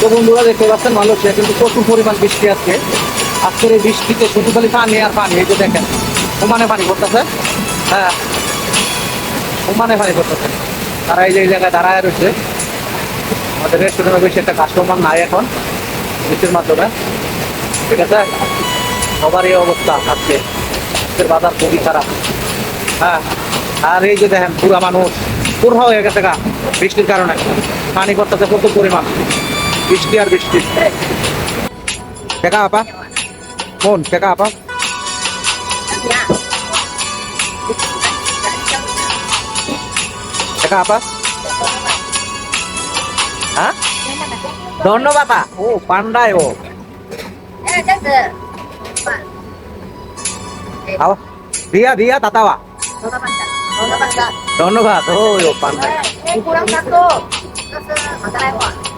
তো বন্ধুরা দেখতে পাচ্ছেন মালয়েশিয়া কিন্তু প্রচুর পরিমাণ বৃষ্টি আজকে। আজকের এই বৃষ্টিতে শুধু খালি পানি আর পানি। এই যে দেখেন সমানে পানি পড়তেছে, হ্যাঁ সমানে পানি পড়তেছে। তারা এই যে এই জায়গায় দাঁড়ায় রয়েছে। আমাদের রেস্টুরেন্টে বেশি একটা কাস্টমার নাই এখন বৃষ্টির মাধ্যমে, ঠিক আছে। সবার এই অবস্থা আজকে, আজকের বাজার খুবই খারাপ। হ্যাঁ, আর এই যে দেখেন পুরা মানুষ পুরো হয়ে গেছে গা বৃষ্টির কারণে। পানি পড়তেছে প্রচুর পরিমাণ, বৃষ্টি আর বৃষ্টি। Teka apa? Mon, teka apa? Teka apa? Hah? ধন্যবাদ। ও পান্ডায় ও। Apa? Dia tatawa. ধন্যবাদ। ও পান্ডায়। Kurang satu. Terus mata lewat.